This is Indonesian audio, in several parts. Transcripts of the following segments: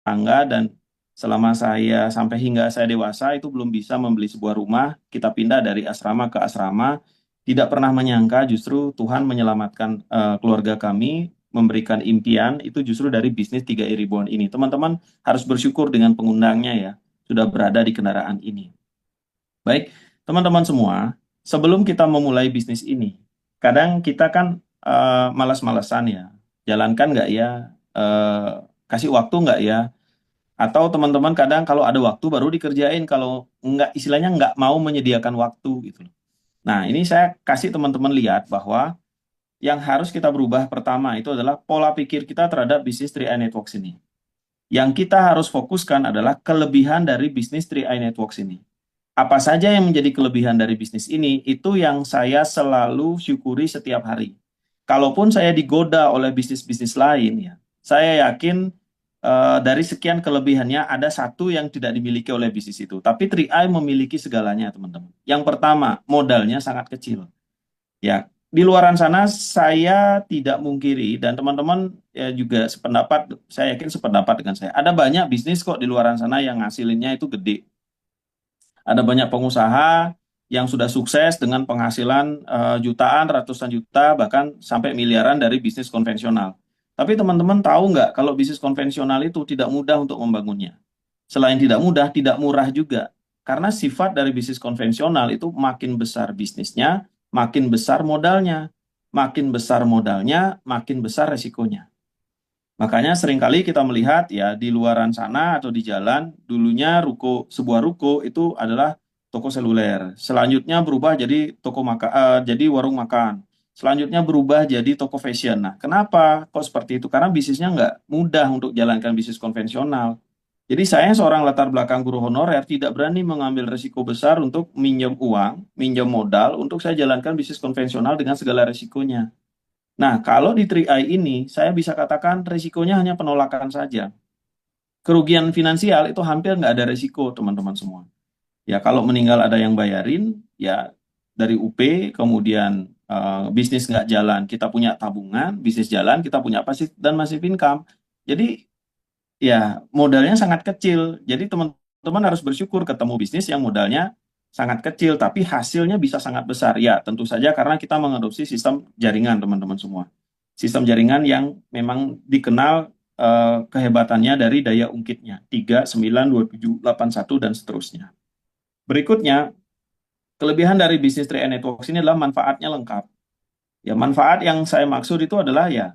tangga, dan selama saya sampai hingga saya dewasa itu belum bisa membeli sebuah rumah. Kita pindah dari asrama ke asrama, tidak pernah menyangka justru Tuhan menyelamatkan keluarga kami, memberikan impian itu justru dari bisnis 3i Ribuan ini. Teman-teman harus bersyukur dengan pengundangnya ya, sudah berada di kendaraan ini. Baik, teman-teman semua, sebelum kita memulai bisnis ini, kadang kita kan malas-malesan ya, jalankan nggak ya, eh, kasih waktu nggak ya, atau teman-teman kadang kalau ada waktu baru dikerjain, kalau nggak istilahnya nggak mau menyediakan waktu gitu loh. Nah, ini saya kasih teman-teman lihat bahwa yang harus kita berubah pertama itu adalah pola pikir kita terhadap bisnis 3i Networks ini. Yang kita harus fokuskan adalah kelebihan dari bisnis 3i Networks ini. Apa saja yang menjadi kelebihan dari bisnis ini, itu yang saya selalu syukuri setiap hari. Kalaupun saya digoda oleh bisnis-bisnis lain, ya, saya yakin dari sekian kelebihannya ada satu yang tidak dimiliki oleh bisnis itu. Tapi 3i memiliki segalanya, teman-teman. Yang pertama, modalnya sangat kecil. Ya, di luaran sana saya tidak mungkiri dan teman-teman ya juga sependapat, saya yakin sependapat dengan saya. Ada banyak bisnis kok di luaran sana yang ngasilinnya itu gede. Ada banyak pengusaha yang sudah sukses dengan penghasilan jutaan, ratusan juta, bahkan sampai miliaran dari bisnis konvensional. Tapi teman-teman tahu nggak kalau bisnis konvensional itu tidak mudah untuk membangunnya. Selain tidak mudah, tidak murah juga. Karena sifat dari bisnis konvensional itu makin besar bisnisnya, makin besar modalnya. Makin besar modalnya, makin besar resikonya. Makanya seringkali kita melihat ya di luaran sana atau di jalan, dulunya sebuah ruko itu adalah toko seluler. Selanjutnya berubah jadi toko makan, jadi warung makan. Selanjutnya berubah jadi toko fashion. Nah, kenapa kok seperti itu? Karena bisnisnya nggak mudah untuk jalankan bisnis konvensional. Jadi saya seorang latar belakang guru honorer tidak berani mengambil risiko besar untuk minjem uang, minjem modal untuk saya jalankan bisnis konvensional dengan segala risikonya. Nah, kalau di 3i ini, saya bisa katakan risikonya hanya penolakan saja. Kerugian finansial itu hampir nggak ada risiko, teman-teman semua. Ya, kalau meninggal ada yang bayarin, ya dari UP, kemudian bisnis nggak jalan, kita punya tabungan, bisnis jalan, kita punya pasif dan masif income. Jadi, ya modalnya sangat kecil. Jadi teman-teman harus bersyukur ketemu bisnis yang modalnya sangat kecil, tapi hasilnya bisa sangat besar. Ya, tentu saja karena kita mengadopsi sistem jaringan, teman-teman semua. Sistem jaringan yang memang dikenal kehebatannya dari daya ungkitnya, 3, 9, 27, 8, 1, dan seterusnya. Berikutnya, kelebihan dari bisnis 3i Networks ini adalah manfaatnya lengkap. Ya, manfaat yang saya maksud itu adalah ya,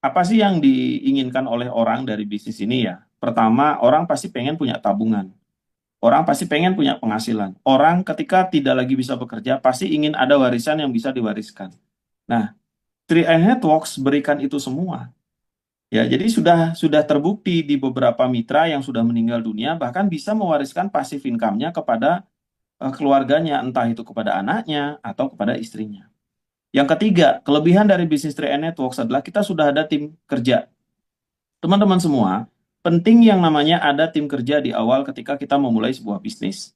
apa sih yang diinginkan oleh orang dari bisnis ini ya? Pertama, orang pasti pengen punya tabungan. Orang pasti pengen punya penghasilan. Orang ketika tidak lagi bisa bekerja, pasti ingin ada warisan yang bisa diwariskan. Nah, 3i Networks berikan itu semua. Ya, jadi sudah terbukti di beberapa mitra yang sudah meninggal dunia, bahkan bisa mewariskan pasif income-nya kepada keluarganya, entah itu kepada anaknya atau kepada istrinya. Yang ketiga, kelebihan dari bisnis 3i Networks adalah kita sudah ada tim kerja. Teman-teman semua, penting yang namanya ada tim kerja di awal ketika kita memulai sebuah bisnis.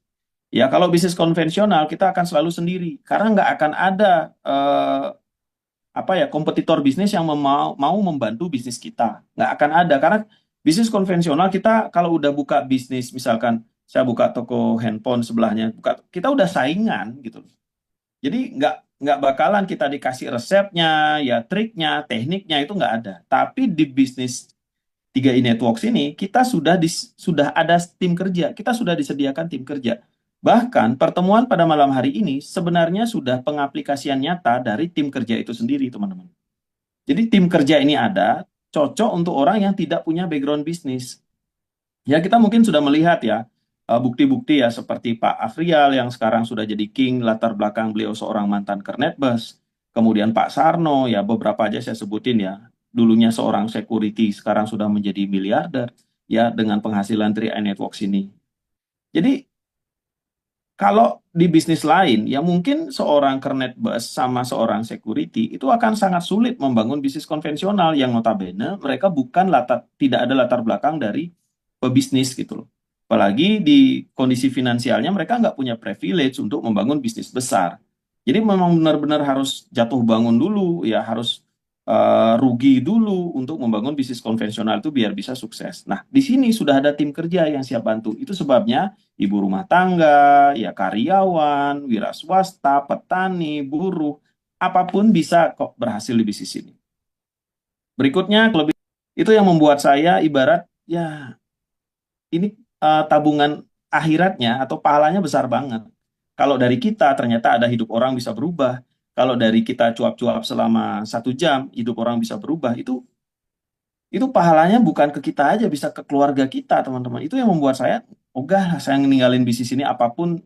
Ya, kalau bisnis konvensional kita akan selalu sendiri karena nggak akan ada apa ya kompetitor bisnis yang mau membantu bisnis kita. Nggak akan ada karena bisnis konvensional kita kalau udah buka bisnis, misalkan saya buka toko handphone sebelahnya, kita udah saingan gitu. Jadi nggak bakalan kita dikasih resepnya, ya triknya, tekniknya itu nggak ada. Tapi di bisnis 3i Networks ini kita sudah ada tim kerja, kita sudah disediakan tim kerja. Bahkan pertemuan pada malam hari ini sebenarnya sudah pengaplikasian nyata dari tim kerja itu sendiri, teman-teman. Jadi tim kerja ini ada, cocok untuk orang yang tidak punya background bisnis. Ya kita mungkin sudah melihat ya, bukti-bukti ya seperti Pak Afrial yang sekarang sudah jadi king, latar belakang beliau seorang mantan Kernetbus. Kemudian Pak Sarno, ya beberapa aja saya sebutin ya. Dulunya seorang security, sekarang sudah menjadi miliarder ya dengan penghasilan 3i Networks ini. Jadi kalau di bisnis lain, ya mungkin seorang Kernetbus sama seorang security itu akan sangat sulit membangun bisnis konvensional yang notabene mereka tidak ada latar belakang dari pebisnis gitu loh. Apalagi di kondisi finansialnya mereka nggak punya privilege untuk membangun bisnis besar. Jadi memang benar-benar harus jatuh bangun dulu, ya harus rugi dulu untuk membangun bisnis konvensional itu biar bisa sukses. Nah, di sini sudah ada tim kerja yang siap bantu. Itu sebabnya ibu rumah tangga, ya karyawan, wira swasta, petani, buruh, apapun bisa kok berhasil di bisnis ini. Berikutnya, itu yang membuat saya ibarat ya ini tabungan akhiratnya atau pahalanya besar banget. Kalau dari kita ternyata ada hidup orang bisa berubah. Kalau dari kita cuap-cuap selama 1 jam, hidup orang bisa berubah. Itu pahalanya bukan ke kita aja, bisa ke keluarga kita, teman-teman. Itu yang membuat saya, ogah saya ninggalin bisnis ini apapun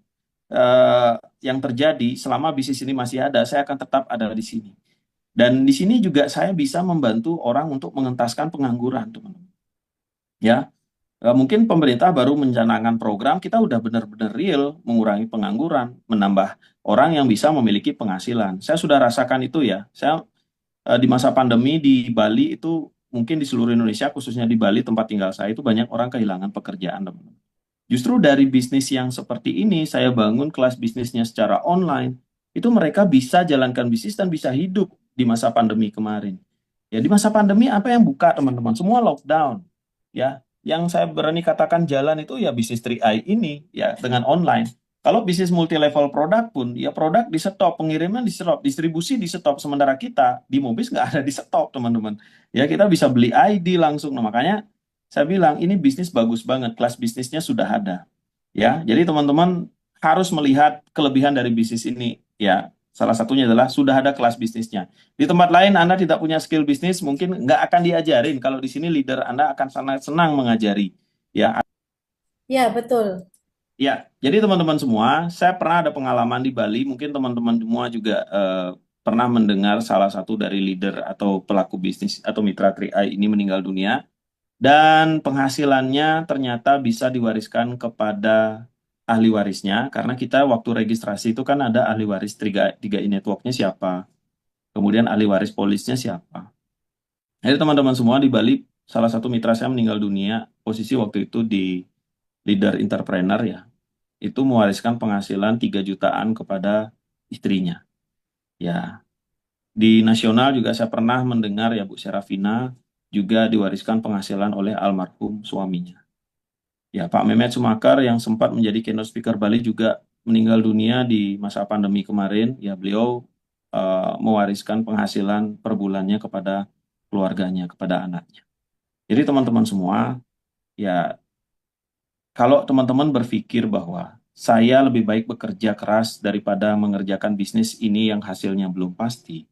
eh, yang terjadi selama bisnis ini masih ada, saya akan tetap ada di sini. Dan di sini juga saya bisa membantu orang untuk mengentaskan pengangguran, teman-teman. Ya, mungkin pemerintah baru mencanangkan program, kita udah benar-benar real mengurangi pengangguran, menambah orang yang bisa memiliki penghasilan. Saya sudah rasakan itu ya. Saya di masa pandemi di Bali itu mungkin di seluruh Indonesia, khususnya di Bali tempat tinggal saya itu banyak orang kehilangan pekerjaan, teman-teman. Justru dari bisnis yang seperti ini, saya bangun kelas bisnisnya secara online, itu mereka bisa jalankan bisnis dan bisa hidup di masa pandemi kemarin. Ya, di masa pandemi apa yang buka, teman-teman? Semua lockdown. Ya, yang saya berani katakan jalan itu ya bisnis 3i ini ya dengan online. Kalau bisnis multi level produk pun ya produk di stop, pengiriman di stop, distribusi di stop, sementara kita di Mobis nggak ada di stop, teman-teman. Ya kita bisa beli ID langsung. Nah, makanya saya bilang ini bisnis bagus banget, kelas bisnisnya sudah ada. Ya, jadi teman-teman harus melihat kelebihan dari bisnis ini. Ya, salah satunya adalah sudah ada kelas bisnisnya. Di tempat lain Anda tidak punya skill bisnis, mungkin nggak akan diajarin. Kalau di sini leader Anda akan sangat senang mengajari. Ya, Ya, betul. ya. Jadi teman-teman semua, saya pernah ada pengalaman di Bali. Mungkin teman-teman semua juga pernah mendengar salah satu dari leader atau pelaku bisnis atau mitra 3i ini meninggal dunia. Dan penghasilannya ternyata bisa diwariskan kepada ahli warisnya, karena kita waktu registrasi itu kan ada ahli waris 3i networknya siapa, kemudian ahli waris polisnya siapa. Jadi teman-teman semua di Bali, salah satu mitra saya meninggal dunia, posisi waktu itu di leader entrepreneur ya, itu mewariskan penghasilan 3 jutaan kepada istrinya. Ya, di nasional juga saya pernah mendengar ya Bu Serafina juga diwariskan penghasilan oleh almarhum suaminya. Ya, Pak Mehmet Sumakar yang sempat menjadi keynote speaker Bali juga meninggal dunia di masa pandemi kemarin. Ya, beliau mewariskan penghasilan per bulannya kepada keluarganya, kepada anaknya. Jadi teman-teman semua, ya kalau teman-teman berpikir bahwa saya lebih baik bekerja keras daripada mengerjakan bisnis ini yang hasilnya belum pasti,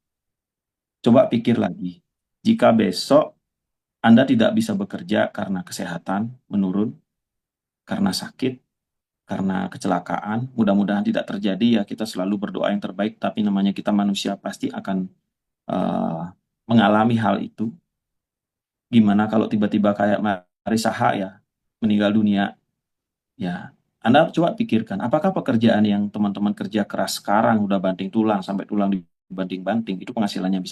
coba pikir lagi. Jika besok Anda tidak bisa bekerja karena kesehatan menurun, karena sakit, karena kecelakaan, mudah-mudahan tidak terjadi ya, kita selalu berdoa yang terbaik, tapi namanya kita manusia pasti akan eh, mengalami hal itu. Gimana kalau tiba-tiba kayak Marisa H ya, meninggal dunia, ya Anda coba pikirkan, apakah pekerjaan yang teman-teman kerja keras sekarang udah banting tulang sampai tulang dibanting-banting, itu penghasilannya bisa